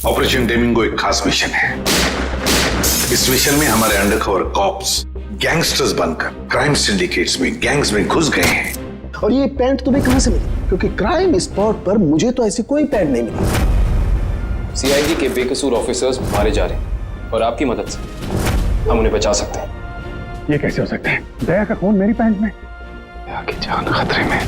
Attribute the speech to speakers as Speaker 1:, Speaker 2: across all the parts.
Speaker 1: Operation डेमिंगो एक खास mission है। इस मिशन में हमारे अंडरकवर कॉप्स गैंगस्टर्स बनकर क्राइम सिंडिकेट्स में, गैंग्स में घुस गए हैं।
Speaker 2: और ये पैंट तुम्हें कहां से मिली? क्योंकि क्राइम स्पॉट पर मुझे तो ऐसी कोई पैंट नहीं मिली।
Speaker 3: सीआईडी के बेकसूर ऑफिसर्स मारे जा रहे हैं और आपकी मदद से हम उन्हें बचा सकते हैं।
Speaker 4: ये कैसे हो सकता है? दया का खून मेरी पैंट में।
Speaker 1: दया की जान खतरे में।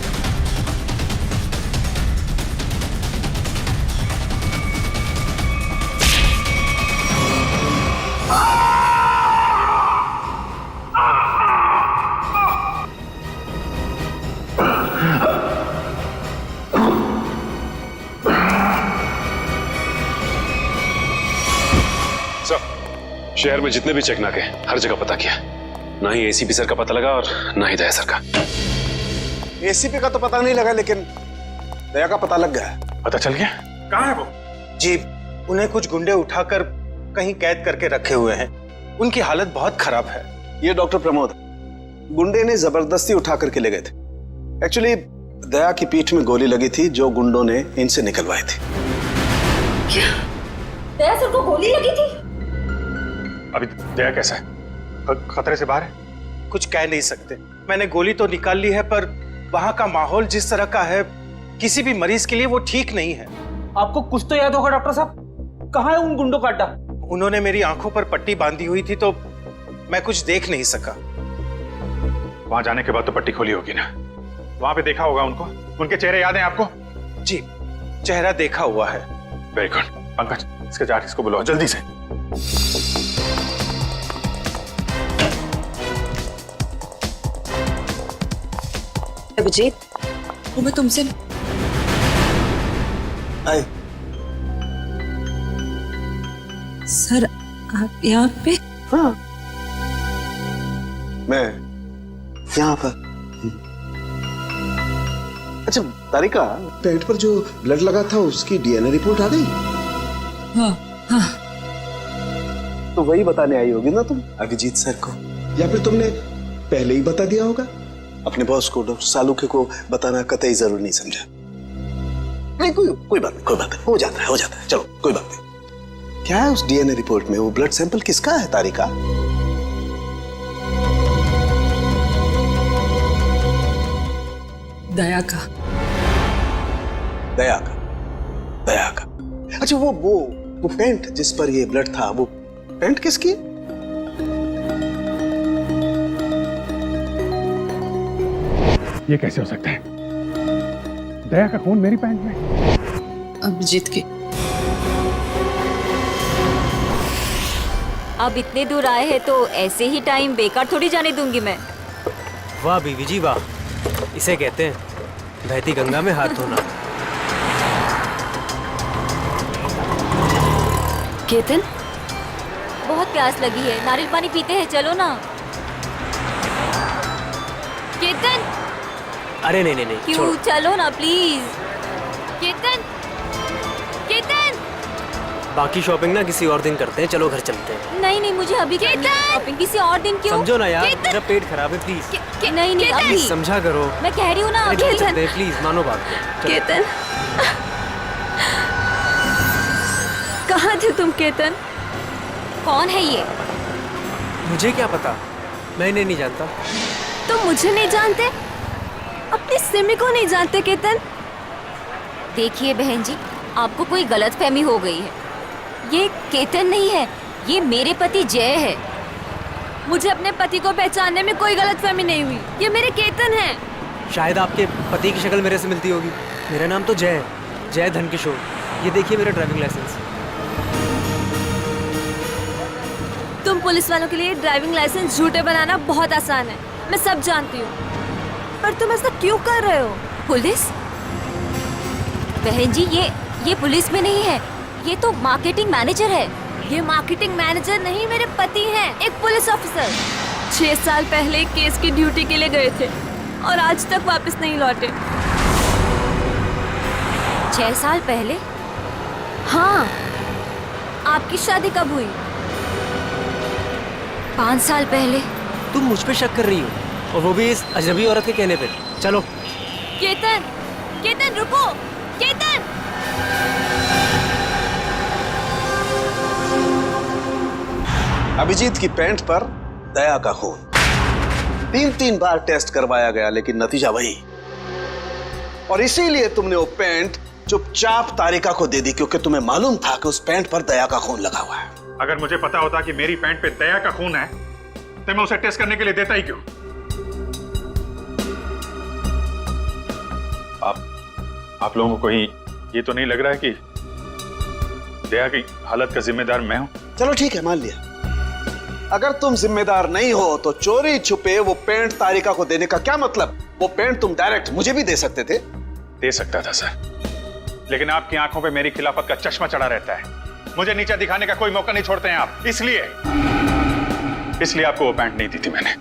Speaker 5: शहर में जितने भी चेक नाके हर जगह पता किया, ना ही एसीपी सर का पता लगा और ना ही दया सर का।
Speaker 2: एसीपी का तो पता नहीं लगा, लेकिन दया का पता लग गया।
Speaker 4: पता चल गया? कहाँ है वो?
Speaker 6: जी, उन्हें कुछ गुंडे उठाकर कहीं कैद करके रखे हुए हैं। उनकी हालत बहुत खराब है।
Speaker 2: ये डॉक्टर प्रमोद, गुंडे ने जबरदस्ती उठा करके ले गए थे। एक्चुअली दया की पीठ में गोली लगी थी जो गुंडों ने इनसे निकलवाई थी।
Speaker 7: दया सर को गोली लगी थी?
Speaker 4: अभी दया कैसा है? खतरे से बाहर है?
Speaker 6: कुछ कह नहीं सकते। मैंने गोली तो निकाल ली है, पर वहां का माहौल जिस तरह का है, किसी भी मरीज के लिए वो ठीक नहीं है।
Speaker 8: आपको कुछ तो याद होगा डॉक्टर साहब, कहाँ है उन गुंडों का अड्डा?
Speaker 6: उन्होंने मेरी आंखों पर पट्टी बांधी हुई थी तो मैं कुछ देख नहीं सका।
Speaker 4: वहां जाने के बाद तो पट्टी खोली होगी ना? वहां पे देखा होगा उनको? उनके चेहरे याद हैं आपको?
Speaker 6: जी, चेहरा देखा हुआ है।
Speaker 4: Very good. पंकज, इसके जाट को बुलाओ जल्दी से।
Speaker 7: अभिजीत, वो मैं तुमसे
Speaker 2: आए।
Speaker 7: सर, आप यहाँ पे?
Speaker 2: हाँ, मैं यहाँ पर। अच्छा तारिका, पेट पर जो ब्लड लगा था उसकी डीएनए रिपोर्ट आ गई?
Speaker 7: हाँ हाँ।
Speaker 2: तो वही बताने आई होगी ना तुम अभिजीत सर को, या फिर तुमने पहले ही बता दिया होगा? अपने बॉस को, डॉक्टर सालुके को बताना कतई जरूरी नहीं समझा? नहीं, कोई बात नहीं, कोई बात नहीं, हो जाता है, चलो कोई बात नहीं। क्या है उस डीएनए रिपोर्ट में? वो ब्लड सैंपल किसका है तारिका?
Speaker 7: दया का।
Speaker 2: दया का। अच्छा, वो पेंट जिस पर ये ब्लड था, वो पेंट किसकी?
Speaker 4: ये कैसे हो सकता है? दया का खून मेरी पैंट में।
Speaker 7: अभिजीत की।
Speaker 9: अब इतने दूर आए हैं तो ऐसे ही टाइम बेकार थोड़ी जाने दूंगी मैं।
Speaker 8: वाह बीवी जी वाह, इसे कहते हैं बहती गंगा में हाथ धोना।
Speaker 7: केतन,
Speaker 9: बहुत प्यास लगी है, नारियल पानी पीते हैं, चलो ना। केतन,
Speaker 8: अरे नहीं
Speaker 9: क्यों?
Speaker 8: छोड़ो।
Speaker 9: चलो ना प्लीज। केतन, केतन।
Speaker 8: बाकी शॉपिंग ना किसी और दिन करते हैं, चलो घर चलते हैं।
Speaker 9: नहीं, मुझे अभी शॉपिंग किसी और दिन। क्यों?
Speaker 8: समझो ना यार, मेरा पेट खराब है, प्लीज।
Speaker 9: नहीं अभी
Speaker 8: समझा करो।
Speaker 9: मैं कह रही हूँ ना।
Speaker 8: घर चलते हैं, प्लीज मानो बात।
Speaker 7: केतन, कहाँ थे तुम केतन?
Speaker 9: कौन है ये?
Speaker 8: मुझे क्या पता, मैं इन्हें नहीं जानता।
Speaker 7: तुम मुझे नहीं जानते? अपनी सिमी को नहीं जानते केतन?
Speaker 9: देखिए बहन जी, आपको कोई गलतफहमी हो गई है। ये केतन नहीं है, ये मेरे पति जय है।
Speaker 7: मुझे अपने पति को पहचानने में कोई गलतफहमी नहीं हुई। ये मेरे केतन हैं।
Speaker 8: शायद आपके पति की शक्ल मेरे से मिलती होगी। मेरा नाम तो जय है, जय धनकिशोर। ये देखिए मेरा ड्राइविंग लाइसेंस।
Speaker 7: तुम पुलिस वालों के लिए ड्राइविंग लाइसेंस झूठे बनाना बहुत आसान है, मैं सब जानती हूँ। पर तुम ऐसा क्यों कर रहे हो?
Speaker 9: पुलिस? बहन जी, ये पुलिस में नहीं है, ये तो मार्केटिंग मैनेजर है।
Speaker 7: ये मार्केटिंग मैनेजर नहीं, मेरे पति हैं, एक पुलिस ऑफिसर। 6 साल पहले केस की ड्यूटी के लिए गए थे और आज तक वापस नहीं लौटे।
Speaker 9: 6 साल पहले?
Speaker 7: हाँ। आपकी शादी कब हुई?
Speaker 9: 5 साल पहले।
Speaker 8: तुम मुझ पे शक कर रही हो, और वो भी इस अजनबी औरत के कहने पे। चलो।
Speaker 7: केतन, केतन रुको, केतन।
Speaker 2: अभिजीत की पैंट पर दया का खून 3-3 बार टेस्ट करवाया गया, लेकिन नतीजा वही। और इसीलिए तुमने वो पैंट चुपचाप तारिका को दे दी, क्योंकि तुम्हें मालूम था कि उस पैंट पर दया का खून लगा हुआ है।
Speaker 4: अगर मुझे पता होता कि मेरी पैंट पे दया का खून है तो मैं उसे टेस्ट करने के लिए देता ही क्यों? आप लोगों को कहीं ये तो नहीं लग रहा है कि दया की हालत का जिम्मेदार मैं हूं?
Speaker 2: चलो ठीक है, मान लिया। अगर तुम जिम्मेदार नहीं हो तो चोरी छुपे वो पैंट तारिका को देने का क्या मतलब? वो पैंट तुम डायरेक्ट मुझे भी दे सकते थे।
Speaker 4: दे सकता था सर, लेकिन आपकी आंखों पे मेरी खिलाफत का चश्मा चढ़ा रहता है। मुझे नीचा दिखाने का कोई मौका नहीं छोड़ते हैं आप, इसलिए आपको वो पैंट नहीं दी थी मैंने।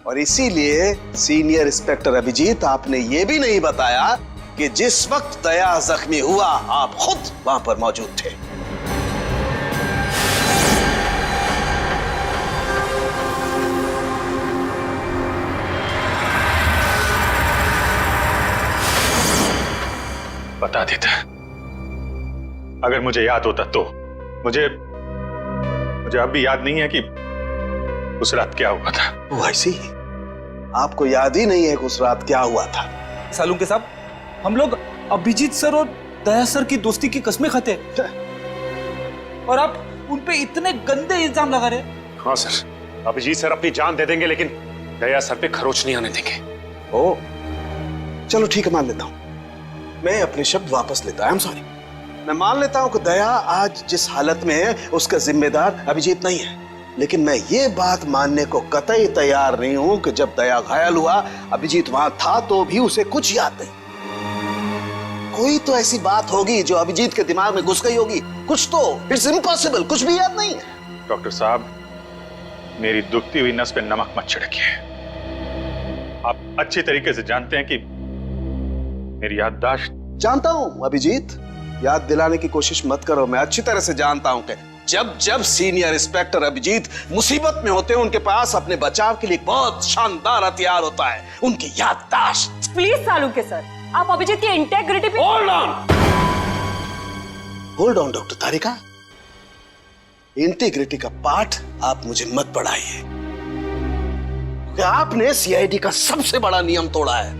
Speaker 2: और इसीलिए सीनियर इंस्पेक्टर अभिजीत, आपने ये भी नहीं बताया कि जिस वक्त दया जख्मी हुआ आप खुद वहां पर मौजूद थे।
Speaker 4: बता देता, अगर मुझे याद होता तो। मुझे अब भी याद नहीं है कि उस रात क्या हुआ था।
Speaker 2: वो ऐसी ही आपको याद ही नहीं है कि उस रात क्या हुआ था?
Speaker 8: सालुंके साहब, हम लोग अभिजीत सर और दया सर की दोस्ती की कस्में खाते और आप उन पे इतने गंदे इल्जाम लगा रहे।
Speaker 5: हाँ सर, अभिजीत सर अपनी जान दे देंगे लेकिन दया सर पे खरोच नहीं आने देंगे।
Speaker 2: ओ, चलो ठीक है, मान लेता हूं। मैं अपने शब्द वापस लेता हूं। सॉरी। मैं मान लेता हूं कि दया आज जिस हालत में है उसका जिम्मेदार अभिजीत नहीं है, लेकिन मैं ये बात मानने को कतई तैयार नहीं हूं कि जब दया घायल हुआ अभिजीत वहां था तो भी उसे कुछ याद नहीं। कोई तो ऐसी बात होगी जो अभिजीत के दिमाग में घुस गई होगी, कुछ तो। इट्स इम्पॉसिबल, कुछ भी याद नहीं है।
Speaker 4: डॉक्टर साहब, मेरी दुखती हुई नस पे नमक मत छिड़किए। आप अच्छी तरीके से जानते हैं कि मेरी याददाश्त।
Speaker 2: जानता हूं अभिजीत, याद दिलाने की कोशिश मत करो। मैं अच्छी तरह से जानता हूं कि जब सीनियर इंस्पेक्टर अभिजीत मुसीबत में होते हैं उनके पास अपने बचाव के लिए बहुत शानदार हथियार होता है, उनकी याददाश्त।
Speaker 10: प्लीज सालुंके सर, आप अभिजीत की इंटेग्रिटी पे
Speaker 2: hold on doctor Tarika. Integrity का पाठ आप मुझे मत पढ़ाइए, क्योंकि आपने सीआईडी का सबसे बड़ा नियम तोड़ा है,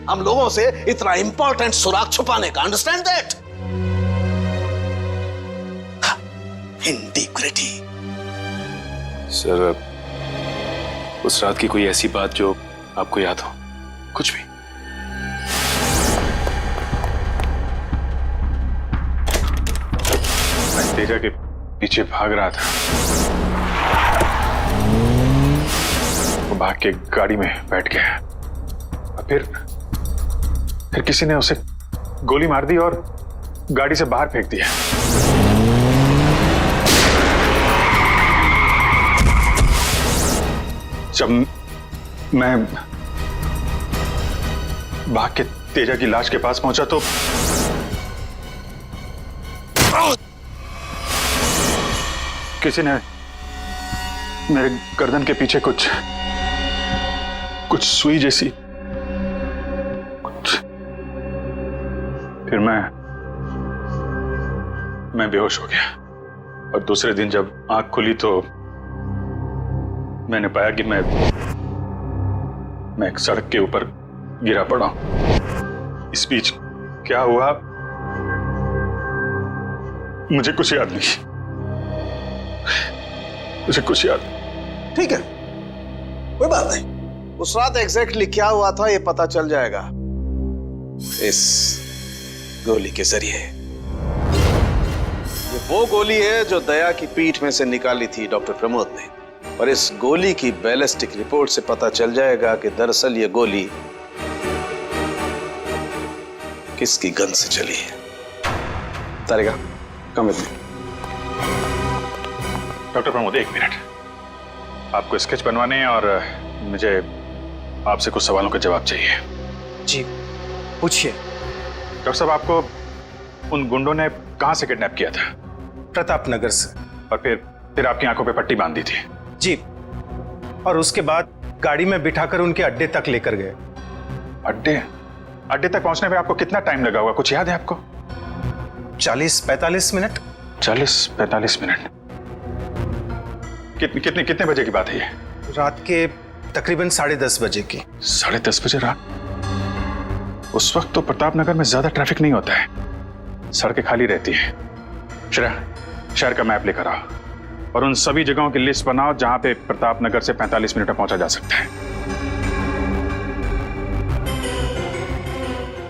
Speaker 2: हम लोगों से इतना इंपॉर्टेंट सुराग छुपाने का। Understand that? इंटीग्रिटी।
Speaker 5: सर, उस रात की कोई ऐसी बात जो आपको याद हो? कुछ भी?
Speaker 4: मैं तेजा के पीछे भाग रहा था, वो भाग के गाड़ी में बैठ गया और फिर किसी ने उसे गोली मार दी और गाड़ी से बाहर फेंक दिया। जब मैं भाग के तेजा की लाश के पास पहुंचा तो किसी ने मेरे गर्दन के पीछे कुछ सुई जैसी फिर मैं बेहोश हो गया और दूसरे दिन जब आंख खुली तो मैंने पाया कि मैं एक सड़क के ऊपर गिरा पड़ा हूं। इस बीच क्या हुआ मुझे कुछ याद नहीं, मुझे कुछ याद नहीं।
Speaker 2: ठीक है, कोई बात नहीं। उस रात एग्जैक्टली क्या हुआ था ये पता चल जाएगा इस गोली के जरिए। ये वो गोली है जो दया की पीठ में से निकाली थी डॉक्टर प्रमोद ने, और इस गोली की बैलिस्टिक रिपोर्ट से पता चल जाएगा कि दरअसल ये गोली किसकी गन से चली है। Tarika, come with me.
Speaker 4: Doctor Pramod, एक मिनट। आपको स्केच बनवाने हैं और मुझे आपसे कुछ सवालों का जवाब चाहिए।
Speaker 6: जी पूछिए।
Speaker 4: डॉक्टर साहब, आपको उन गुंडों ने कहां से किडनैप किया था?
Speaker 6: प्रताप नगर से।
Speaker 4: और फिर आपकी आंखों पे पट्टी बांध दी थी?
Speaker 6: जी, और उसके बाद गाड़ी में बिठाकर उनके अड्डे तक लेकर गए।
Speaker 4: अड्डे तक पहुंचने में आपको कितना टाइम लगा होगा, कुछ याद है आपको?
Speaker 6: 40-45 मिनट।
Speaker 4: 40-45 मिनट। कितने बजे की बात है ये?
Speaker 6: रात के तकरीबन 10:30 बजे की।
Speaker 4: 10:30 बजे रात? उस वक्त तो प्रतापनगर में ज्यादा ट्रैफिक नहीं होता है, सड़कें खाली रहती है। श्रेया, शहर का मैप लेकर आओ और उन सभी जगहों की लिस्ट बनाओ जहां पे प्रतापनगर से 45 मिनट में पहुंचा जा सकता है।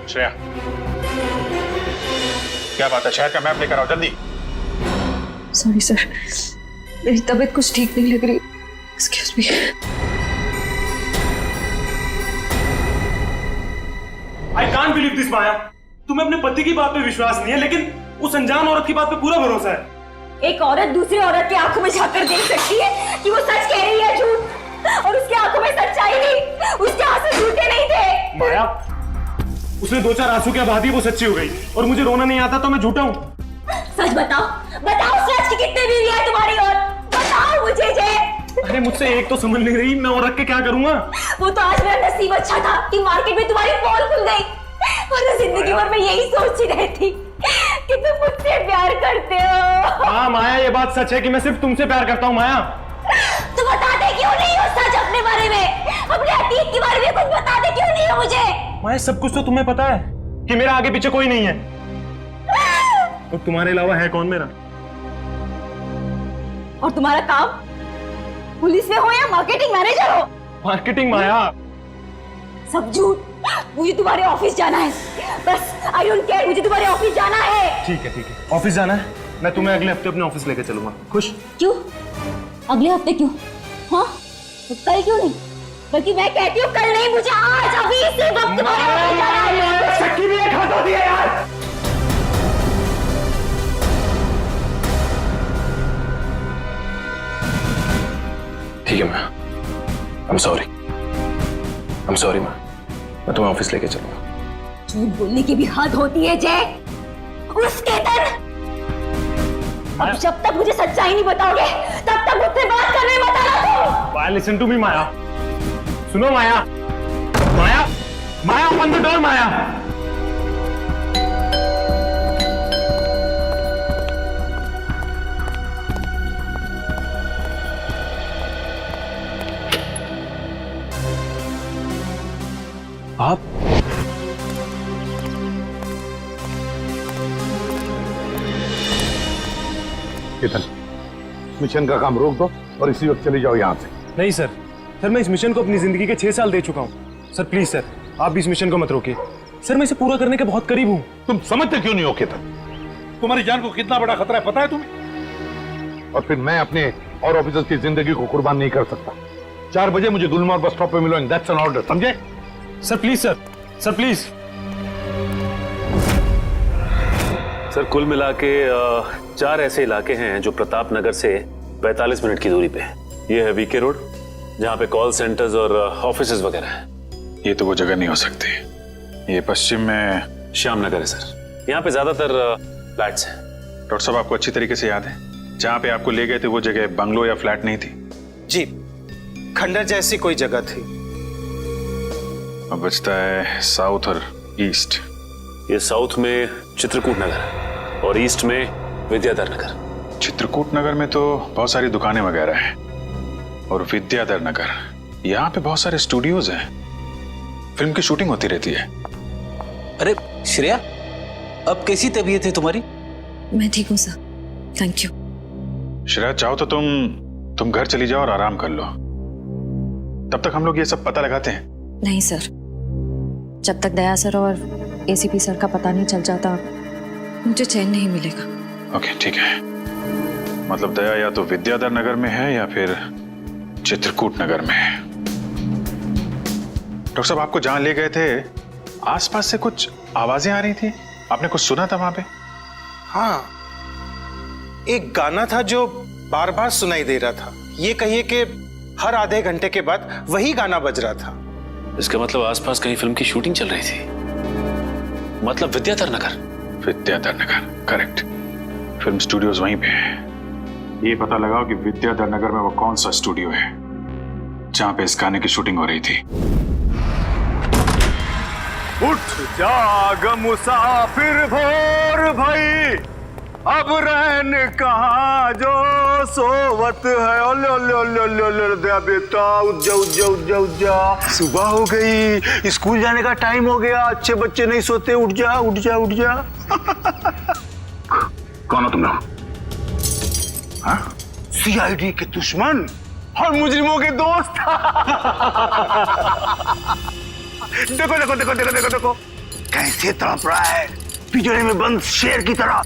Speaker 4: श्रेया, क्या बात है? शहर का मैप लेकर आओ जल्दी।
Speaker 10: सॉरी सर, मेरी तबीयत कुछ ठीक नहीं लग रही। Excuse me.
Speaker 11: I can't believe this Maya. तुम्हें अपने पति की बात पे विश्वास नहीं है, लेकिन उस अनजान औरत की बात पे पूरा भरोसा है।
Speaker 10: एक औरत दूसरी औरत की आंखों में झांककर देख सकती है कि वो सच कह रही है झूठ, और उसकी आंखों में सच्चाई नहीं, उसके आंसू झूठे नहीं थे।
Speaker 11: माया, उसने 2-4 आंसू के बाद ही वो सच्ची हो गई, और मुझे रोना नहीं आता तो मैं झूठा हूँ।
Speaker 10: सच बताओ, बताओ सच की कितने बीवी है तुम्हारी, और बताओ मुझे जे।
Speaker 11: अरे मुझसे एक तो समझ नहीं रही, मैं और रख के क्या करूंगा?
Speaker 10: वो तो आज मेरा नसीब अच्छा था कि मार्केट में तुम्हारी पोल खुल गई, और जिंदगी भर मैं यही सोचती रहती कि तुम मुझसे प्यार करते हो।
Speaker 11: हाँ माया, ये बात सच है कि मैं सिर्फ तुमसे प्यार करता हूँ। माया,
Speaker 10: तुम बताते क्यों नहीं हो सच अपने बारे में, अपने अतीत के बारे में कुछ बताते क्यों नहीं हो मुझे?
Speaker 11: माया, सब कुछ तो तुम्हें पता है कि मेरा आगे पीछे कोई नहीं है, और तुम्हारे अलावा है कौन मेरा?
Speaker 10: और तुम्हारा काम पुलिस में हो या मार्केटिंग मैनेजर हो?
Speaker 11: मार्केटिंग माया,
Speaker 10: सब झूठ। मुझे तुम्हारे ऑफिस जाना है, बस आई डोंट केयर, मुझे तुम्हारे ऑफिस जाना है।
Speaker 11: ठीक है ऑफिस जाना है, मैं तुम्हें अगले हफ्ते अपने ऑफिस लेकर चलूंगा। खुश?
Speaker 10: क्यों अगले हफ्ते क्यों? हाँ तो कल क्यों नहीं? बल्कि मैं कहती हूँ कल नहीं, मुझे आज अभी इसी वक्त तुम्हारे ऑफिस जाना है।
Speaker 11: शक्की भी एक हाथ होती है यार।
Speaker 3: ठीक है मैं, I'm sorry मैं तुम्हें ऑफिस लेके चलूंगा।
Speaker 10: झूठ बोलने की भी हद होती है जय। उस केतन, अब जब तक मुझे सच्चाई नहीं बताओगे तब तक मुझसे बात करने मत आना।
Speaker 11: माया, लिसन टू मी माया, सुनो माया, माया, माया, ओपन द डोर माया।
Speaker 3: आप
Speaker 1: केतन, मिशन का काम रोक दो और इसी वक्त चले जाओ यहाँ से।
Speaker 11: नहीं सर, मैं इस मिशन को अपनी जिंदगी के 6 साल दे चुका हूँ। सर प्लीज सर, आप भी इस मिशन को मत रोकिए। सर मैं इसे पूरा करने के बहुत करीब हूँ।
Speaker 1: तुम समझते क्यों नहीं हो केतन? तुम्हारी जान को कितना बड़ा खतरा है पता है तुम्हें? और फिर मैं अपने और ऑफिसर्स की जिंदगी को कुर्बान नहीं कर सकता। 4 बजे मुझे गुलमोहर बस स्टॉप पे मिलो, दैट्स एन ऑर्डर, समझे?
Speaker 11: Sir please sir please.
Speaker 5: Sir कुल मिला के 4 ऐसे इलाके हैं जो प्रतापनगर से 45 मिनट की दूरी पे है। ये है वीके रोड, जहाँ पे कॉल सेंटर्स और ऑफिसेज वगैरह हैं।
Speaker 4: ये तो वो जगह नहीं हो सकती। ये पश्चिम में
Speaker 5: श्यामनगर है सर, यहाँ पे ज्यादातर फ्लैट्स हैं।
Speaker 4: डॉक्टर साहब, आपको अच्छी तरीके से याद है जहाँ पे आपको ले गए थे वो जगह बंगलो या फ्लैट नहीं थी?
Speaker 6: जी, खंडर जैसी कोई जगह थी।
Speaker 4: अब बचता है साउथ और ईस्ट।
Speaker 5: ये साउथ में चित्रकूट नगर है और ईस्ट में विद्याधर नगर।
Speaker 4: चित्रकूट नगर में तो बहुत सारी दुकानें वगैरह हैं, और विद्याधर नगर यहाँ पे बहुत सारे स्टूडियोज हैं, फिल्म की शूटिंग होती रहती है।
Speaker 8: अरे श्रेया, अब कैसी तबीयत है तुम्हारी?
Speaker 10: मैं ठीक हूँ सर, थैंक यू।
Speaker 4: श्रेया, चाहो तो तुम घर चली जाओ और आराम कर लो, तब तक हम लोग ये सब पता लगाते हैं।
Speaker 10: नहीं सर, जब तक दया सर और एसीपी सर का पता नहीं चल जाता मुझे चैन नहीं मिलेगा।
Speaker 4: ओके ठीक है, मतलब दया या तो विद्याधर नगर में है या फिर चित्रकूट नगर में है। डॉक्टर साहब, आपको जहां ले गए थे आसपास से कुछ आवाजें आ रही थी, आपने कुछ सुना था वहां पे?
Speaker 6: हाँ, एक गाना था जो बार बार सुनाई दे रहा था। ये कहिए कि हर आधे घंटे के बाद वही गाना बज रहा था।
Speaker 5: इसका मतलब आसपास कहीं फिल्म की शूटिंग चल रही थी, मतलब Vidyadhar Nagar.
Speaker 4: Vidyadhar Nagar, correct. Film studios वहीं पे है। ये पता लगाओ कि विद्याधर नगर में वो कौन सा स्टूडियो है जहां पे इस गाने की शूटिंग हो रही थी।
Speaker 11: उठ जाग मुसाफिर भोर भई,
Speaker 4: अब रहन कहाँ जो सोवत है। ओले ओले ओले ओले ओले दया बेटा, उठ जा उठ जा उठ जा उठ जा। सुबह हो गई, स्कूल जाने का टाइम हो गया। अच्छे बच्चे नहीं सोते, उठ जा उठ जा उठ जा। कौन हो तुम लोग? सीआईडी के दुश्मन और मुजरिमों के दोस्त। देखो देखो देखो देखो देखो देखो कैसे तड़प रहा है पिंजरे में बंद शेर की तरह।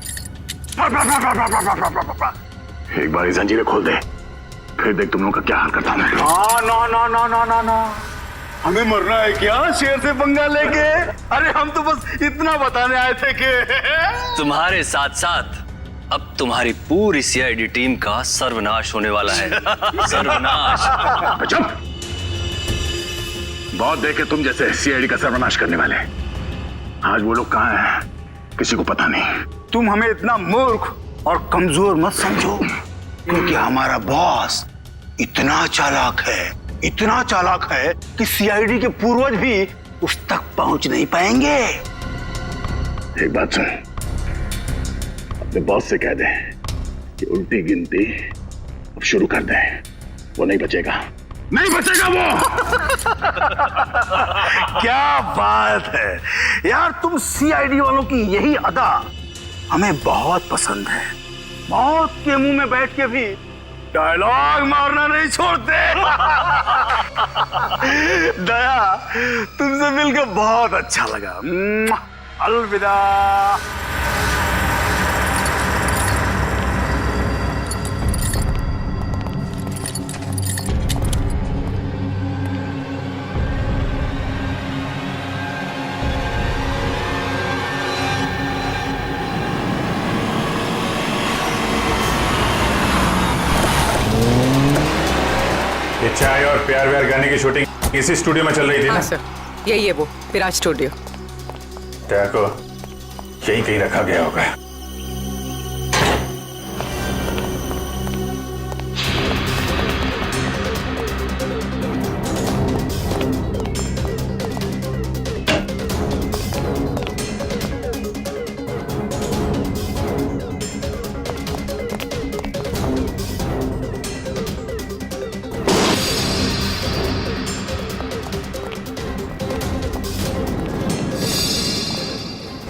Speaker 4: एक बार जंजीरें खोल दे, फिर देख तुम लोगों का क्या हाल करता हूं। ना ना ना ना ना ना, हमें मरना है क्या शेर से पंगा लेके? अरे हम तो बस इतना बताने आए थे कि
Speaker 12: तुम्हारे साथ साथ अब तुम्हारी पूरी सीआईडी टीम का सर्वनाश होने वाला है। सर्वनाश।
Speaker 4: चुप, बहुत देखे तुम जैसे सीआईडी का सर्वनाश करने वाले। आज वो लोग कहाँ हैं किसी को पता नहीं। तुम हमें इतना मूर्ख और कमजोर मत समझो, क्योंकि हमारा बॉस इतना चालाक है कि सीआईडी के पूर्वज भी उस तक पहुंच नहीं पाएंगे। एक बात सुन, अपने बॉस से कह दे कि उल्टी गिनती अब शुरू कर दे। वो नहीं बचेगा वो। क्या बात है यार, तुम सीआईडी वालों की यही अदा हमें बहुत पसंद है। मौत के मुंह में बैठ के भी डायलॉग मारना नहीं छोड़ते। दया, तुमसे मिलकर बहुत अच्छा लगा। अलविदा। चाय और प्यार व्यार गाने की शूटिंग इसी स्टूडियो में चल रही थी ना?
Speaker 13: सर, यही है वो विराज स्टूडियो।
Speaker 4: दया को यहीं कहीं रखा गया होगा।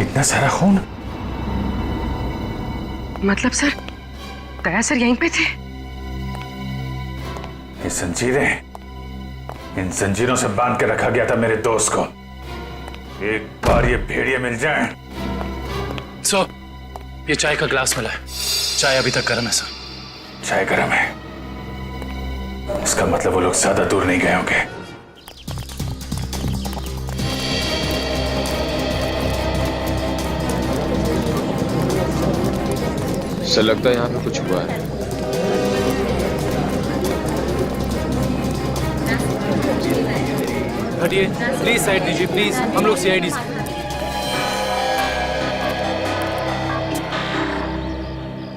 Speaker 4: इतना सारा खून?
Speaker 13: मतलब सर, दया सर यहीं पे थे?
Speaker 4: ये जंजीरें, इन जंजीरों से बांध के रखा गया था मेरे दोस्त को। एक बार ये भेड़िए मिल जाएं।
Speaker 11: सर, ये चाय का ग्लास मिला है। चाय अभी तक गर्म है सर।
Speaker 4: चाय गर्म है, इसका मतलब वो लोग ज्यादा दूर नहीं गए होंगे।
Speaker 3: सर लगता है यहाँ पे कुछ हुआ है।
Speaker 11: हटिए प्लीज, साइड दीजिए प्लीज, हम लोग सीआईडी से।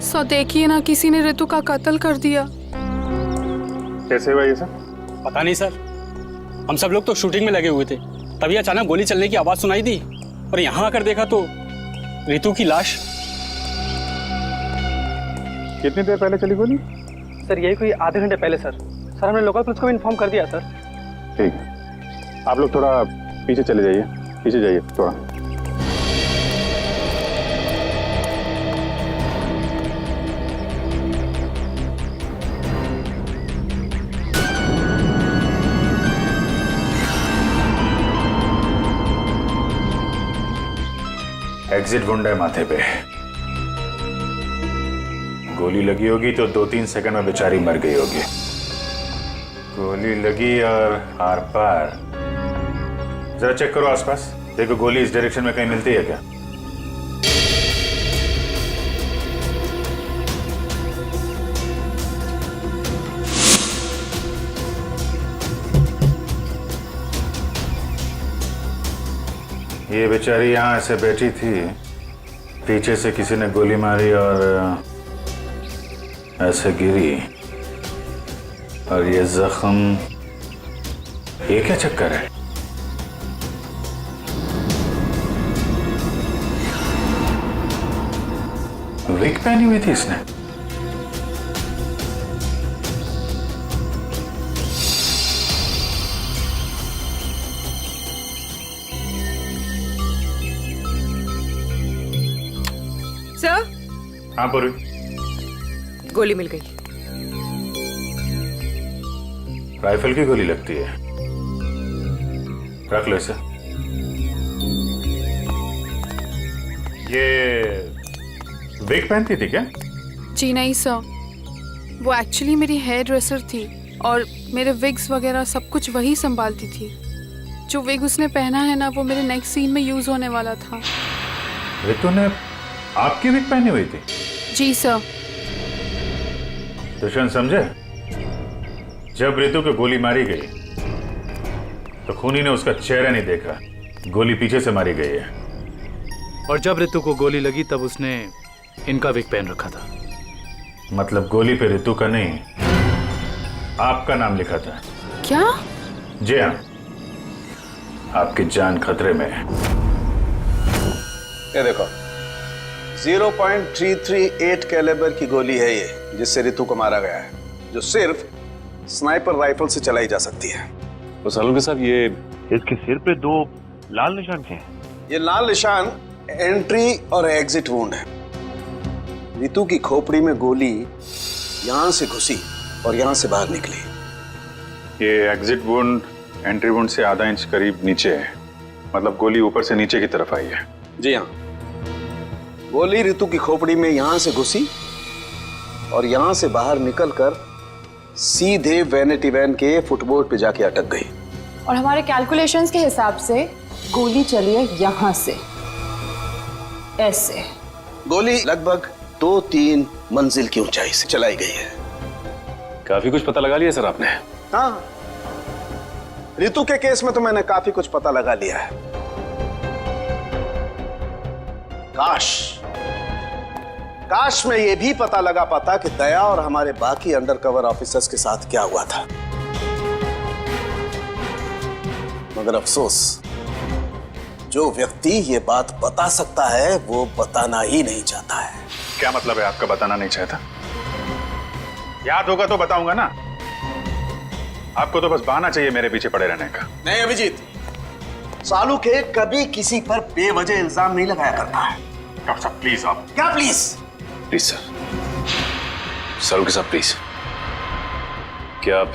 Speaker 10: सो देखिए ना, किसी ने ऋतु का कत्ल कर दिया।
Speaker 4: कैसे हुआ ये सब?
Speaker 11: पता नहीं सर, हम सब लोग तो शूटिंग में लगे हुए थे, तभी अचानक गोली चलने की आवाज सुनाई दी और यहाँ आकर देखा तो ऋतु की लाश।
Speaker 4: कितनी देर पहले चली गोली?
Speaker 11: सर यही कोई आधे घंटे पहले सर। सर हमने लोकल पुलिस को भी इन्फॉर्म कर दिया सर।
Speaker 4: ठीक है, आप लोग थोड़ा पीछे चले जाइए, पीछे जाइए थोड़ा। एग्जिट गुंडा है माथे पे। गोली लगी होगी तो 2-3 सेकंड में बेचारी मर गई होगी। गोली लगी और आर पार। जरा चेक करो आसपास, देखो गोली इस डायरेक्शन में कहीं मिलती है क्या? ये बेचारी यहाँ ऐसे बैठी थी, पीछे से किसी ने गोली मारी और ऐसे गिरी, और ये जख्म, ये क्या चक्कर है? विक पहनी हुई थी इसने?
Speaker 13: सर,
Speaker 4: हाँ पूरी।
Speaker 13: गोली मिल गई।
Speaker 4: राइफल की गोली लगती है। रख लो इसे। ये विग पहनती थी क्या?
Speaker 14: जी नहीं सर, वो एक्चुअली मेरी हेयर ड्रेसर थी और मेरे विग्स वगैरह सब कुछ वही संभालती थी। जो विग उसने पहना है ना, वो मेरे नेक्स्ट सीन में यूज होने वाला था।
Speaker 4: रितु ने आपकी विग पहनी हुई थी?
Speaker 14: जी सर।
Speaker 4: दुष्यंत समझे, जब रितु को गोली मारी गई तो खूनी ने उसका चेहरा नहीं देखा, गोली पीछे से मारी गई है।
Speaker 11: और जब रितु को गोली लगी तब उसने इनका विग पहन रखा था।
Speaker 4: मतलब गोली पे रितु का नहीं, आपका नाम लिखा था।
Speaker 14: क्या?
Speaker 4: जी हाँ, आपकी जान खतरे में है।
Speaker 2: ये देखो, 0.338 कैलिबर की गोली है ये, जिससे रितु को मारा गया है, जो सिर्फ स्नाइपर राइफल से चलाई जा सकती है।
Speaker 5: तो सालुंके साहब, ये
Speaker 11: इसके सिर पे 2 लाल निशान क्या हैं?
Speaker 2: ये लाल निशान एंट्री और एग्जिट वुंड है। रितु की खोपड़ी में गोली यहां से घुसी और यहां से बाहर निकली।
Speaker 4: ये एग्जिट वुंड एंट्री वुंड से आधा इंच करीब नीचे है, मतलब गोली ऊपर से नीचे की तरफ आई है।
Speaker 2: जी हाँ, गोली रितु की खोपड़ी में यहां से घुसी और यहां से बाहर निकलकर सीधे वैनिटी वैन के फुटबोर्ड पे जाके अटक गई।
Speaker 14: और हमारे कैलकुलेशंस के हिसाब से गोली चली है यहाँ से, ऐसे।
Speaker 2: गोली लगभग 2-3 मंजिल की ऊंचाई से चलाई गई है।
Speaker 5: काफी कुछ पता लगा लिया सर आपने।
Speaker 2: हाँ, रितु के केस में तो मैंने काफी कुछ पता लगा लिया है। काश में ये भी पता लगा पाता कि दया और हमारे बाकी अंडरकवर ऑफिसर्स के साथ क्या हुआ था, मगर अफसोस, जो व्यक्ति ये बात बता सकता है वो बताना ही नहीं चाहता है।
Speaker 4: क्या मतलब है आपका बताना नहीं चाहता? याद होगा तो बताऊंगा ना। आपको तो बस बहाना चाहिए मेरे पीछे पड़े रहने का।
Speaker 2: नहीं अभिजीत, सालू के कभी किसी पर बेवजह इल्जाम नहीं लगाया करता है।
Speaker 4: डॉक्टर साहब प्लीज। आप
Speaker 2: क्या प्लीज?
Speaker 5: प्लीज सर, सालुंके साहब प्लीज, क्या आप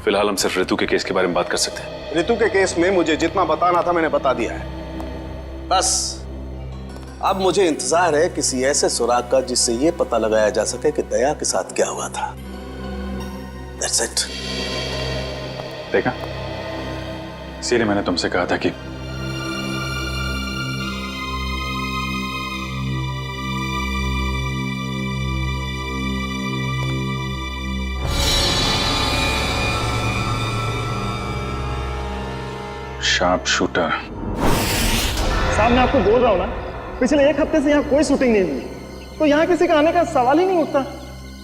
Speaker 5: फिलहाल हम सिर्फ रितु के केस के बारे में बात कर सकते हैं?
Speaker 2: रितु के केस में मुझे जितना बताना था मैंने बता दिया है। बस अब मुझे इंतजार है किसी ऐसे सुराग का जिससे ये पता लगाया जा सके कि दया के साथ क्या हुआ था। That's it.
Speaker 4: देखा, इसीलिए मैंने तुमसे कहा था कि शार्प शूटर।
Speaker 15: साहब मैं आपको बोल रहा हूँ ना, पिछले 1 हफ्ते से यहाँ कोई शूटिंग नहीं हुई, तो यहाँ किसी का आने का सवाल ही नहीं उठता।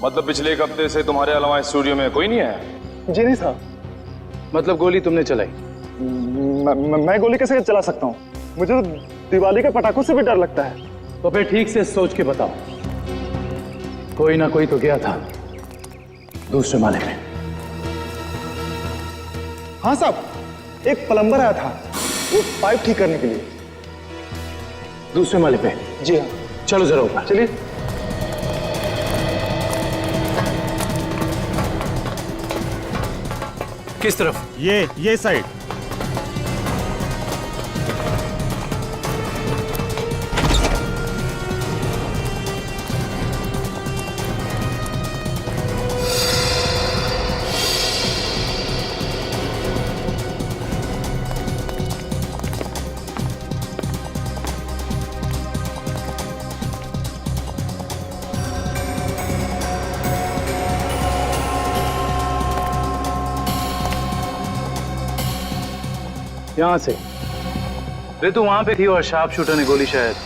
Speaker 3: मतलब पिछले 1 हफ्ते से तुम्हारे अलावा स्टूडियो में कोई नहीं आया?
Speaker 15: जी नहीं साहब।
Speaker 11: मतलब गोली तुमने चलाई?
Speaker 15: मैं गोली कैसे चला सकता हूँ? मुझे तो दिवाली के पटाखों से भी डर लगता है।
Speaker 11: तो फिर ठीक से सोच के बताओ। कोई ना कोई तो गया था दूसरे माले में।
Speaker 15: हाँ साहब, एक प्लम्बर आया था वो पाइप ठीक करने के लिए।
Speaker 11: दूसरे माले पे?
Speaker 15: जी हाँ।
Speaker 11: चलो जरा ऊपर
Speaker 15: चलिए।
Speaker 11: किस तरफ?
Speaker 15: ये साइड।
Speaker 11: यहां से। रितु वहां पे थी और शार्प शूटर ने गोली शायद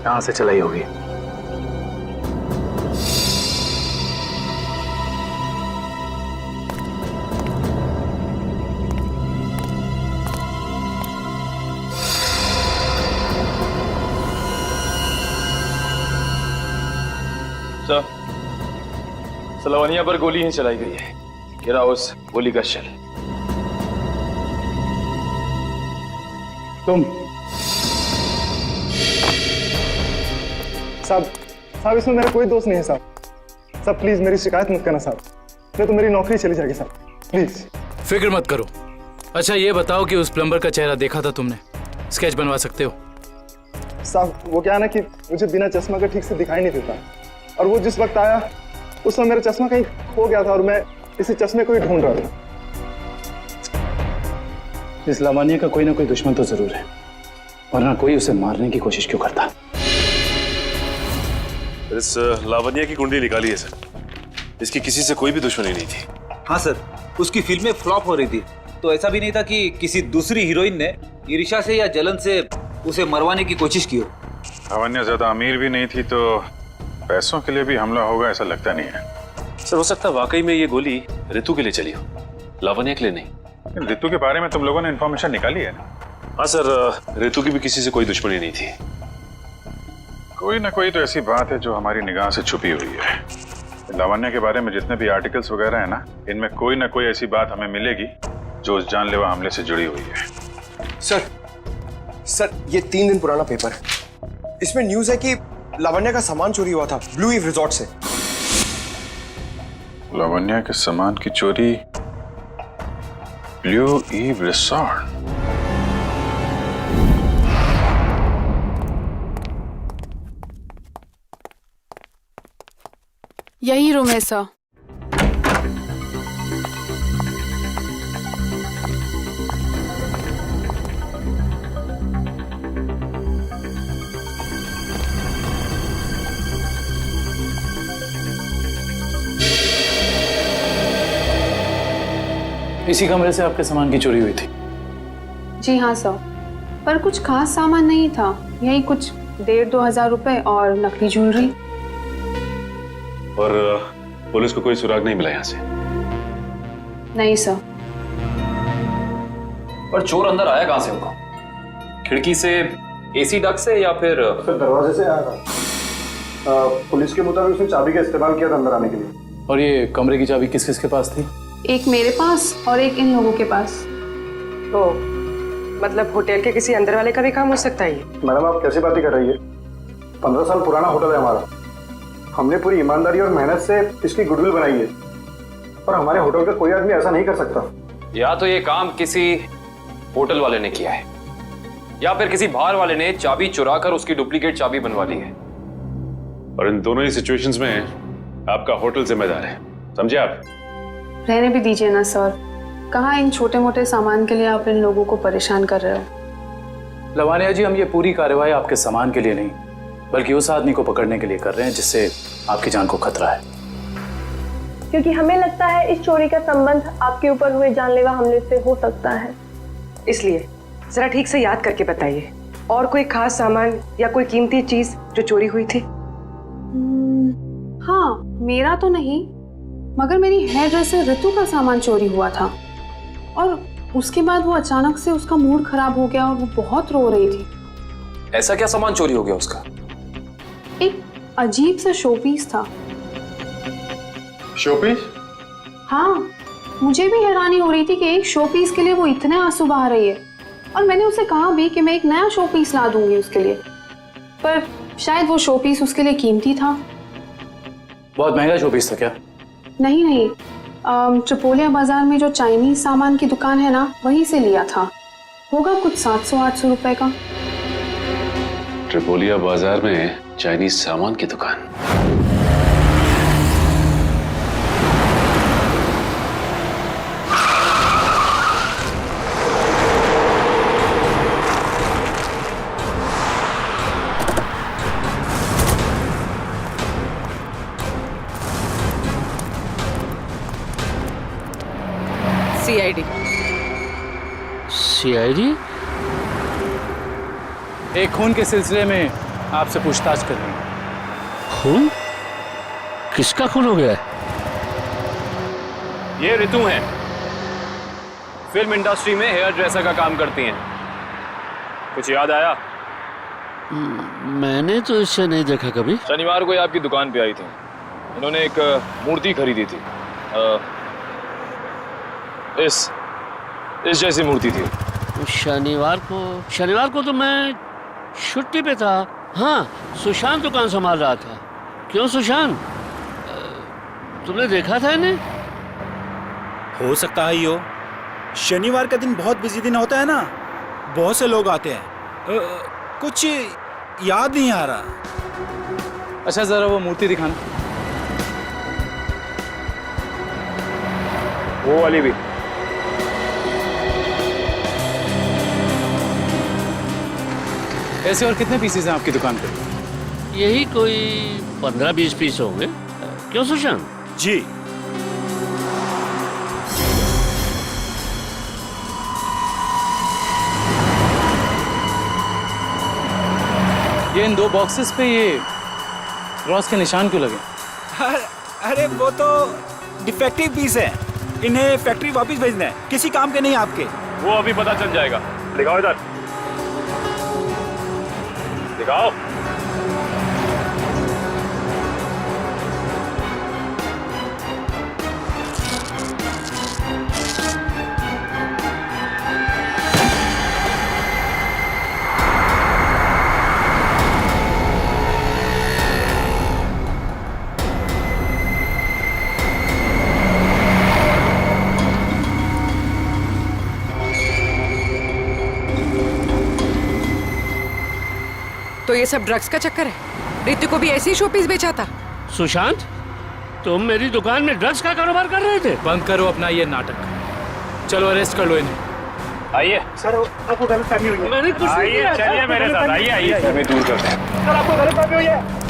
Speaker 11: यहां से चलाई होगी।
Speaker 3: सर लवनिया पर गोली ही चलाई गई है। गिरा उस गोली का शेल।
Speaker 11: तुम
Speaker 15: साहब इसमें मेरा कोई दोस्त नहीं है साहब। साहब प्लीज मेरी शिकायत मत करना साहब, नहीं तो मेरी नौकरी चली जाएगी साहब, प्लीज।
Speaker 16: फिक्र मत करो। अच्छा ये बताओ कि उस प्लम्बर का चेहरा देखा था तुमने? स्केच बनवा सकते हो?
Speaker 15: साहब वो क्या है ना कि मुझे बिना चश्मा के ठीक से दिखाई नहीं देता, और वो जिस वक्त आया उस समय मेरा चश्मा कहीं खो गया था और मैं इसी चश्मे को ही ढूंढ रहा था।
Speaker 11: इस लावण्य का कोई ना कोई दुश्मन तो जरूर है, वरना कोई उसे मारने की कोशिश क्यों करता?
Speaker 5: इस लावण्य की कुंडली निकाली है सर, इसकी किसी से कोई भी दुश्मनी नहीं थी।
Speaker 8: हाँ सर, उसकी फिल्में फ्लॉप हो रही थी, तो ऐसा भी नहीं था कि किसी दूसरी हीरोइन ने ईर्ष्या से या जलन से उसे मरवाने की कोशिश की हो।
Speaker 4: लावण्य ज्यादा अमीर भी नहीं थी, तो पैसों के लिए भी हमला होगा ऐसा लगता नहीं है।
Speaker 5: सर हो सकता है वाकई में ये गोली ऋतु के लिए चली हो, लावण्य के लिए नहीं।
Speaker 4: ऋतु के बारे में तुम लोगों ने इन्फॉर्मेशन निकाली है ना?
Speaker 5: हाँ सर, ऋतु की भी किसी से कोई दुश्मनी नहीं थी।
Speaker 4: कोई ना कोई तो ऐसी बात है जो हमारी निगाह से छुपी हुई है। लावण्य के बारे में जितने भी आर्टिकल्स वगैरह है ना, इनमें कोई ना कोई ऐसी बात हमें मिलेगी जो उस जानलेवा हमले से जुड़ी हुई है।
Speaker 17: सर ये 3 दिन पुराना पेपर है, इसमें न्यूज है कि लावण्य का सामान चोरी हुआ था ब्लू ईव रिजॉर्ट से।
Speaker 4: लावण्य के सामान की चोरी ब्लू ईव रिसॉर्ट?
Speaker 14: यही रूम है सर।
Speaker 16: इसी कमरे से आपके सामान की चोरी हुई थी?
Speaker 14: जी हाँ सर, पर कुछ खास सामान नहीं था, यही कुछ 1,500-2 हज़ार रुपए और नकली ज्वेलरी।
Speaker 5: और पुलिस को कोई सुराग नहीं मिला यहाँ से?
Speaker 14: नहीं सर।
Speaker 3: पर चोर अंदर आया कहाँ से होगा? खिड़की से, एसी डक्ट से, या फिर
Speaker 15: दरवाजे से आया था। पुलिस के मुताबिक उसने चाबी का इस्तेमाल किया था अंदर आने के लिए।
Speaker 16: और ये कमरे की चाबी किस किस के पास थी?
Speaker 14: एक मेरे पास और एक इन लोगों के पास।
Speaker 13: तो मतलब होटल के किसी अंदर वाले का भी काम हो सकता है?
Speaker 15: मैडम आप कैसी बातें कर रही है? 15 साल पुराना होटल है हमारा, हमने पूरी ईमानदारी और मेहनत से इसकी गुडविल बनाई है, और हमारे होटल का कोई आदमी ऐसा नहीं कर सकता।
Speaker 3: या तो ये काम किसी होटल वाले ने किया है, या फिर किसी बाहर वाले ने चाबी चुरा कर उसकी डुप्लीकेट चाबी बनवा ली है।
Speaker 5: और इन दोनों ही सिचुएशंस में आपका होटल जिम्मेदार है, समझे आप?
Speaker 14: रहने भी दीजिए ना सर, कहाँ इन छोटे मोटे सामान के लिए आप इन लोगों को परेशान कर रहे हो?
Speaker 16: लवानिया जी, हम ये पूरी कार्रवाई आपके सामान के लिए नहीं, बल्कि उस आदमी को पकड़ने के लिए कर रहे हैं जिससे आपकी जान को खतरा है।
Speaker 10: क्योंकि हमें लगता है इस चोरी का संबंध आपके ऊपर हुए जानलेवा हमले से हो सकता है।
Speaker 13: इसलिए जरा ठीक से याद करके बताइए, और कोई खास सामान या कोई कीमती चीज जो चोरी हुई थी?
Speaker 14: हाँ, मेरा तो नहीं, मगर मेरी हेयर ड्रेसर ऋतु का सामान चोरी हुआ था, और उसके बाद वो अचानक से उसका मूड खराब हो गया और वो बहुत रो रही थी।
Speaker 3: ऐसा क्या सामान चोरी हो गया उसका?
Speaker 14: एक अजीब सा शोपीस था।
Speaker 4: शोपीस?
Speaker 14: हाँ, मुझे भी हैरानी हो रही थी कि एक शोपीस के लिए वो इतने आंसू बहा रही है, और मैंने उसे कहा भी कि मैं एक नया शोपीस ला दूंगी उसके लिए, पर शायद वो शोपीस उसके लिए कीमती था।
Speaker 16: बहुत महंगा शोपीस था क्या?
Speaker 14: नहीं, ट्रिपोलिया बाजार में जो चाइनीज सामान की दुकान है ना, वहीं से लिया था, होगा कुछ 700-800 रुपए का।
Speaker 5: ट्रिपोलिया बाजार में चाइनीज सामान की दुकान?
Speaker 16: CID? एक खून के सिलसिले में आपसे पूछताछ कर रही हूँ।
Speaker 18: खून? किसका खून हो गया है?
Speaker 3: ये ऋतु हैं, फिल्म इंडस्ट्री में हेयर ड्रेसर का काम करती हैं। कुछ याद आया?
Speaker 18: मैंने तो इसे नहीं देखा कभी।
Speaker 3: शनिवार को ये आपकी दुकान पे आई थी। इन्होंने एक मूर्ति खरीदी थी। इस जैसी मूर्ति थी।
Speaker 18: शनिवार को तो मैं छुट्टी पे था। हाँ, सुशांत दुकान संभाल रहा था। क्यों सुशांत, तुमने देखा था इन्हें?
Speaker 8: हो सकता है यो, शनिवार का दिन बहुत बिजी दिन होता है ना, बहुत से लोग आते हैं। कुछ याद नहीं आ रहा।
Speaker 16: अच्छा जरा वो मूर्ति दिखाना।
Speaker 3: वो वाली भी।
Speaker 16: ऐसे और कितने पीसेस हैं आपकी दुकान पे?
Speaker 18: यही कोई 15-20 पीस होंगे। क्यों सुशांत?
Speaker 8: जी।
Speaker 16: ये इन 2 बॉक्सेस पे ये क्रॉस के निशान क्यों लगे?
Speaker 8: अरे वो तो डिफेक्टिव पीस है, इन्हें फैक्ट्री वापस भेजना है, किसी काम के नहीं आपके।
Speaker 3: वो अभी पता चल जाएगा। दिखाओ इधर, दिखाओ।
Speaker 13: तो ये सब ड्रग्स का चक्कर है? रितु को भी ऐसे ही शोपीस बेचा था?
Speaker 18: सुशांत, तुम मेरी दुकान में ड्रग्स का कारोबार कर रहे थे?
Speaker 16: बंद करो अपना ये नाटक। चलो अरेस्ट कर लो इन्हें।
Speaker 3: आइए
Speaker 15: सर आपको गलतफहमी हुई है।
Speaker 18: मैंने कुछ नहीं किया।
Speaker 3: चलिए मेरे साथ, आइए हमें दूर करते हैं।
Speaker 15: सर आपको गलतफहमी हुई है।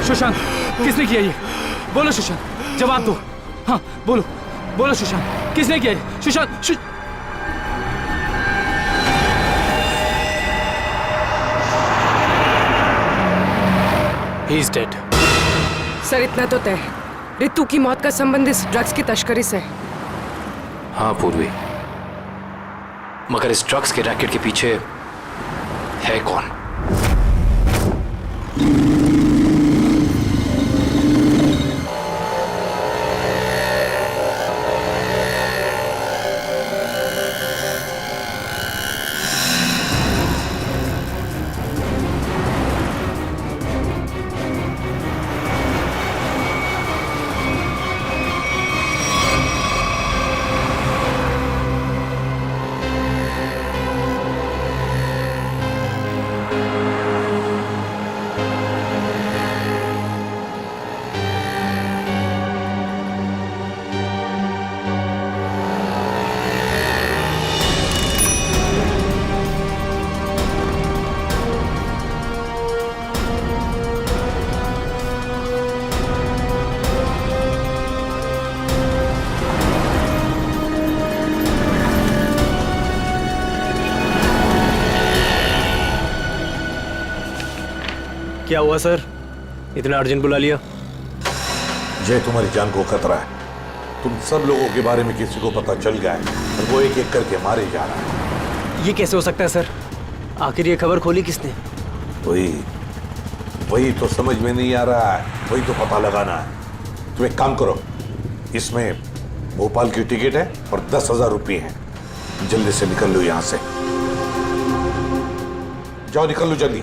Speaker 8: सुशांत, किसने किया ये? बोलो सुशांत, जवाब दो। हाँ बोलो, बोलो सुशांत, किसने किया ये? Sushant
Speaker 13: He is dead. Sir इतना तो तय है, रितु की मौत का संबंध इस ड्रग्स की तस्करी से है।
Speaker 3: हाँ पूर्वी, मगर इस ड्रग्स के रैकेट के पीछे है कौन?
Speaker 11: क्या हुआ सर, इतना अर्जेंट बुला लिया?
Speaker 1: जय, तुम्हारी जान को खतरा है। तुम सब लोगों के बारे में किसी को पता चल गया है और वो एक एक करके मारे जा रहा है।
Speaker 11: ये कैसे हो सकता है सर? आखिर ये खबर खोली किसने?
Speaker 1: वही तो समझ में नहीं आ रहा है, वही तो पता लगाना है। तुम एक काम करो, इसमें भोपाल की टिकट है और 10,000 रुपये हैं। जल्दी से निकल लो यहां से, जाओ निकल लो जल्दी।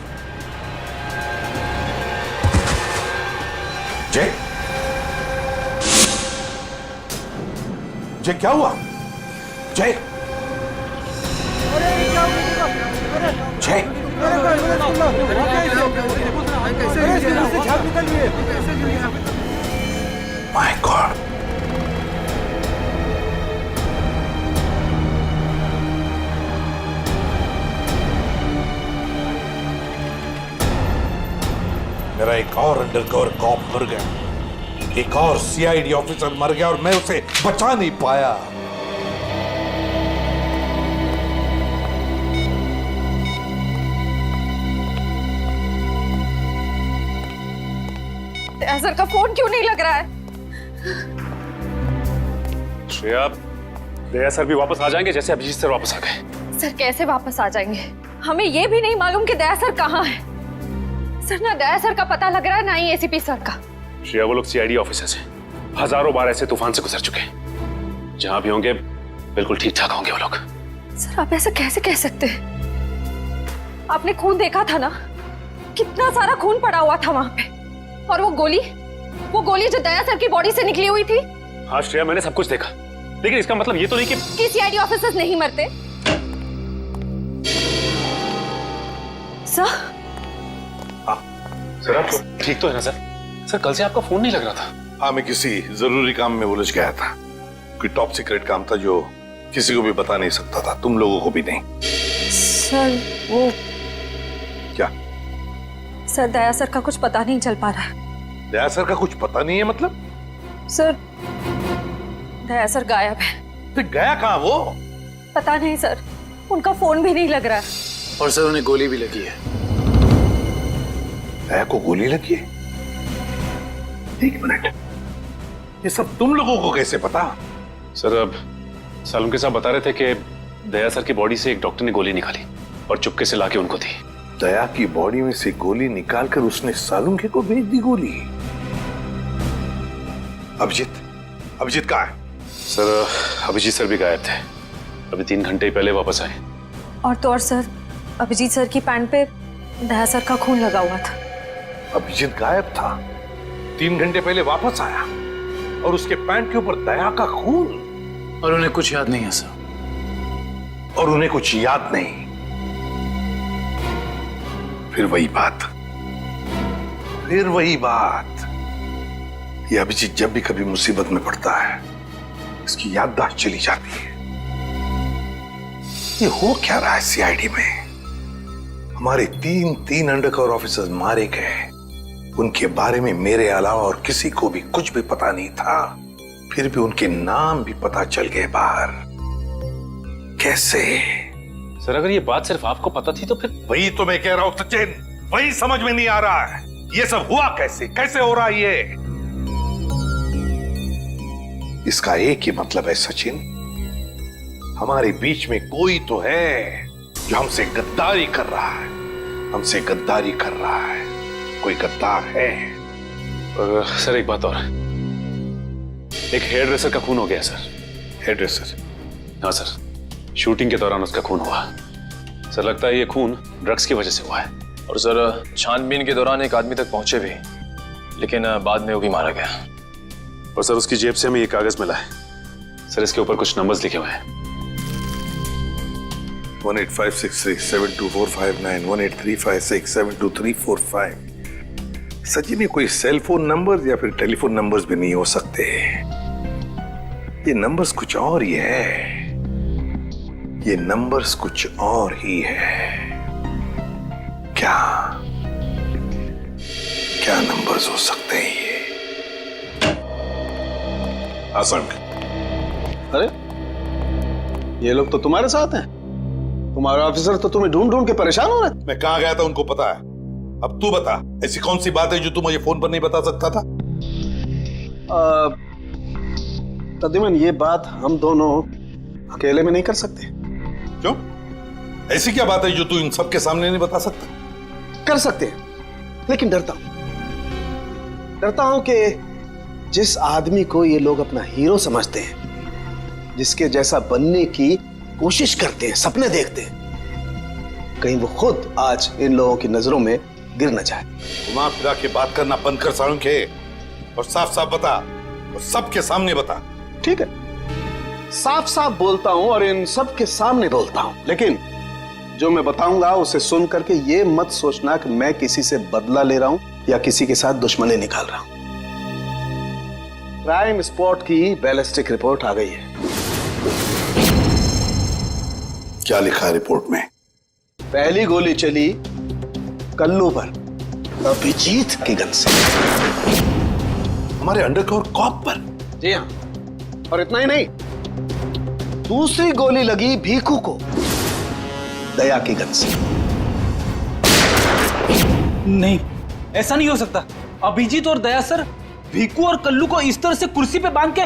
Speaker 1: जय, जय क्या हुआ? जय, जय, माय गॉड, मेरा एक और अंडरकवर कॉप मर गया, एक और सीआईडी ऑफिसर मर गया और मैं उसे बचा नहीं पाया।
Speaker 10: सर का फोन क्यों नहीं लग रहा है?
Speaker 5: श्रेया, दया सर भी वापस आ जाएंगे जैसे अभिजीत सर वापस आ गए।
Speaker 10: सर कैसे वापस आ जाएंगे? हमें ये भी नहीं मालूम कि दया सर कहाँ है। सर ना दया सर का पता लग रहा है, ना ही एसीपी सर का।
Speaker 5: श्रेया, वो लोग सीआईडी ऑफिसर्स हैं, हजारों बार ऐसे तूफान से गुजर चुके हैं। जहां भी होंगे बिल्कुल ठीक ठाक होंगे वो लोग।
Speaker 10: सर आप ऐसा कैसे कह सकते हैं? आपने खून देखा था ना, कितना सारा खून पड़ा हुआ था वहां पे। और वो गोली जो दया सर की बॉडी से निकली हुई थी।
Speaker 5: हाँ श्रेया, मैंने सब कुछ देखा, लेकिन इसका मतलब ये तो नहीं कि
Speaker 10: सीआईडी ऑफिसर्स नहीं मरते। सर,
Speaker 5: सर आप ठीक तो है ना सर? सर कल से आपका फोन नहीं लग रहा था।
Speaker 1: हाँ, मैं किसी जरूरी काम में उलझ गया था। कोई टॉप सीक्रेट काम था जो किसी को भी बता नहीं सकता था, तुम लोगों को भी नहीं।
Speaker 10: सर वो
Speaker 1: क्या?
Speaker 10: सर दया सर का कुछ पता नहीं चल पा रहा है।
Speaker 1: दया सर का कुछ पता नहीं है मतलब?
Speaker 10: सर दया सर गायब है।
Speaker 1: तो गया कहाँ वो?
Speaker 10: पता नहीं सर, उनका फोन भी नहीं लग रहा है।
Speaker 16: और सर उन्हें गोली भी लगी है।
Speaker 1: दया को गोली लगी है? एक मिनट, ये सब तुम लोगों को कैसे पता?
Speaker 5: सर अब सालुंके साहब बता रहे थे कि दया सर की बॉडी से एक डॉक्टर ने गोली निकाली और चुपके से लाके उनको दी।
Speaker 1: दया की बॉडी में से गोली निकालकर उसने सालुंके को भेज दी गोली। अभिजीत कहाँ है?
Speaker 5: सर अभिजीत सर भी गायब थे, अभी 3 घंटे ही पहले वापस आए।
Speaker 10: और तो और सर, अभिजीत सर की पैंट पे दया सर का खून लगा हुआ था।
Speaker 1: अभिजीत गायब था, 3 घंटे पहले वापस आया और उसके पैंट के ऊपर दया का खून।
Speaker 16: और उन्हें कुछ याद नहीं है सर।
Speaker 1: और उन्हें कुछ याद नहीं। फिर वही बात। ये अभिजीत जब भी कभी मुसीबत में पड़ता है, इसकी याददाश्त चली जाती है। ये हो क्या रहा है सीआईडी में? हमारे 3 अंडरकवर ऑफिसर्स मारे गए, उनके बारे में मेरे अलावा और किसी को भी कुछ भी पता नहीं था। फिर भी उनके नाम भी पता चल गए बाहर। कैसे?
Speaker 5: सर अगर ये बात सिर्फ आपको पता थी तो फिर?
Speaker 1: वही तो मैं कह रहा हूं सचिन, वही समझ में नहीं आ रहा है। ये सब हुआ कैसे हो रहा है ये? इसका एक ही मतलब है सचिन, हमारे बीच में कोई तो है जो हमसे गद्दारी कर रहा है। कोई गद्दार है।
Speaker 5: और सर एक बात और, एक हेयर ड्रेसर का खून हो गया सर।
Speaker 1: Hairdresser?
Speaker 5: हाँ सर, शूटिंग के दौरान उसका खून हुआ। सर लगता है ये खून ड्रग्स की वजह से हुआ है।
Speaker 3: और सर छानबीन के दौरान एक आदमी तक पहुंचे भी, लेकिन बाद में वो भी मारा गया।
Speaker 5: और सर उसकी जेब से हमें ये कागज मिला है सर, इसके ऊपर कुछ नंबर्स लिखे हुए हैं।
Speaker 1: 185637245 183567234 सचिन, ये कोई सेल फोन नंबर्स या फिर टेलीफोन नंबर्स भी नहीं हो सकते। ये नंबर्स कुछ और ही है। क्या नंबर्स हो सकते हैं ये? आसान।
Speaker 2: अरे ये लोग तो तुम्हारे साथ हैं। तुम्हारा ऑफिसर तो तुम्हें ढूंढ ढूंढ के परेशान हो रहे थे।
Speaker 1: मैं कहां गया था उनको पता है। अब तू बता, ऐसी कौन सी बात है जो तू मुझे फोन पर नहीं बता सकता था?
Speaker 2: प्रद्युमन, ये बात हम दोनों अकेले में नहीं कर सकते।
Speaker 1: क्यों? ऐसी क्या बात है जो तू इन सबके सामने नहीं बता सकता?
Speaker 2: कर सकते हैं, लेकिन डरता हूं कि जिस आदमी को ये लोग अपना हीरो समझते हैं, जिसके जैसा बनने की कोशिश करते हैं, सपने देखते हैं, कहीं वो खुद आज इन लोगों की नजरों में गिर न जाए।
Speaker 1: घुमा फिरा के बात करना बंद कर साळुंखे और साफ साफ बता, और सबके सामने बता।
Speaker 2: ठीक है, साफ साफ बोलता हूं और इन सब के सामने बोलता हूं, लेकिन जो मैं बताऊंगा उसे सुन करके ये मत सोचना कि मैं किसी से बदला ले रहा हूं या किसी के साथ दुश्मनी निकाल रहा हूं। क्राइम स्पॉट की बैलिस्टिक रिपोर्ट आ गई है।
Speaker 1: क्या लिखा है रिपोर्ट में?
Speaker 2: पहली गोली चली कल्लू पर, अभिजीत की गन से।
Speaker 1: हमारे अंडरकवर कॉप पर?
Speaker 2: जी हाँ, और इतना ही नहीं, दूसरी गोली लगी भीखू को, दया की गन से।
Speaker 11: नहीं, ऐसा नहीं हो सकता। अभिजीत और दया सर भीकू और कल्लू को इस तरह से कुर्सी पे बांध के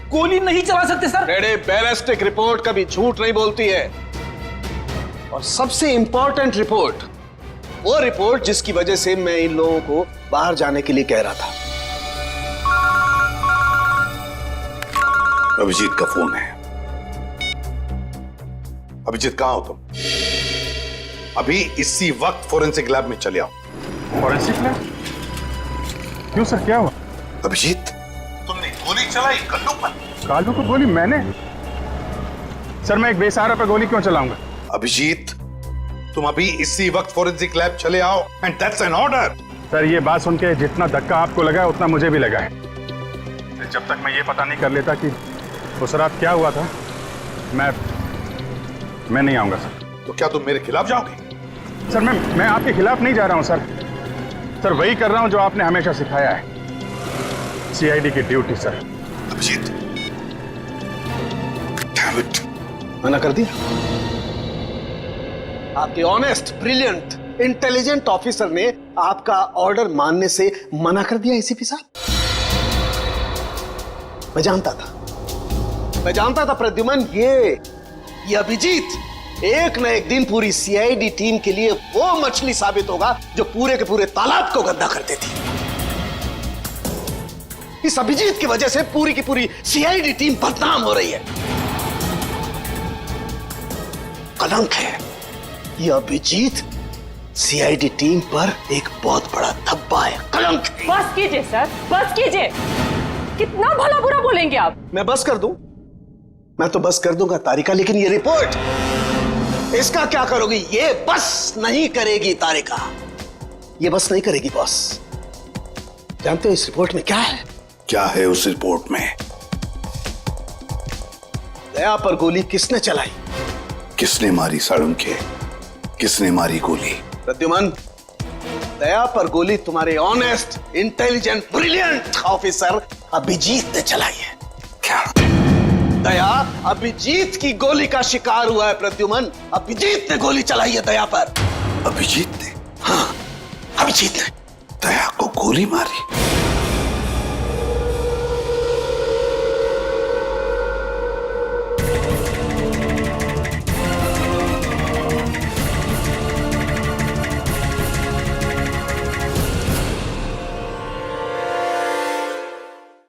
Speaker 11: गोली नहीं चला सकते सर।
Speaker 2: रेडे, बैलिस्टिक रिपोर्ट कभी झूठ नहीं बोलती है। और सबसे इंपॉर्टेंट रिपोर्ट, वो रिपोर्ट जिसकी वजह से मैं इन लोगों को बाहर जाने के लिए कह रहा था।
Speaker 1: अभिजीत का फोन है। अभिजीत, कहां हो तुम? अभी इसी वक्त फोरेंसिक लैब में चले आओ।
Speaker 4: Forensic lab? क्यों सर, क्या हुआ?
Speaker 1: अभिजीत, तुमने गोली चलाई कल्लू पर।
Speaker 4: कालू को गोली मैंने? सर, मैं एक बेसहारा पर गोली क्यों चलाऊंगा?
Speaker 1: अभिजीत, तुम अभी इसी वक्त फोरेंसिक लैब चले आओ, and that's an order.
Speaker 4: Sir, ये बात सुन के जितना धक्का आपको लगा है उतना मुझे भी लगा है। जब तक मैं ये पता नहीं कर लेता कि उस रात क्या हुआ था, मैं नहीं आऊंगा सर।
Speaker 1: तो क्या तुम मेरे खिलाफ जाओगे?
Speaker 4: सर, मैं आपके खिलाफ नहीं जा रहा हूं सर। सर, वही कर रहा हूं जो आपने हमेशा सिखाया है, सीआईडी की duty sir.
Speaker 1: Abhijeet, damn it,
Speaker 2: मना कर दिया। आपके ऑनेस्ट, ब्रिलियंट, इंटेलिजेंट ऑफिसर ने आपका ऑर्डर मानने से मना कर दिया एसीपी साहब। मैं जानता था प्रद्युमन, ये अभिजीत एक न एक दिन पूरी सीआईडी टीम के लिए वो मछली साबित होगा जो पूरे के पूरे तालाब को गंदा कर देती। इस अभिजीत की वजह से पूरी की पूरी सीआईडी टीम बदनाम हो रही है। कलंक है ये अभिजीत, सीआईडी टीम पर एक बहुत बड़ा धब्बा है, कलंक।
Speaker 10: बस कीजिए सर, बस कीजिए। कितना भला बुरा बोलेंगे आप?
Speaker 2: मैं बस कर दूं? मैं तो बस कर दूंगा तारिका, लेकिन ये रिपोर्ट, इसका क्या करोगी? ये बस नहीं करेगी तारिका, ये बस नहीं करेगी बॉस। जानते हो इस रिपोर्ट में क्या है?
Speaker 1: क्या है उस रिपोर्ट में?
Speaker 2: दया पर गोली किसने चलाई?
Speaker 1: किसने मारी साळुंखे? किसने मारी गोली?
Speaker 2: प्रद्युमन, दया पर गोली तुम्हारे honest, intelligent, brilliant officer Abhijeet ने चलाई है।
Speaker 1: क्या?
Speaker 2: दया अभिजीत की गोली का शिकार हुआ है प्रद्युमन। अभिजीत ने गोली चलाई है दया पर।
Speaker 1: अभिजीत ने?
Speaker 2: हाँ, अभिजीत ने
Speaker 1: दया को गोली मारी।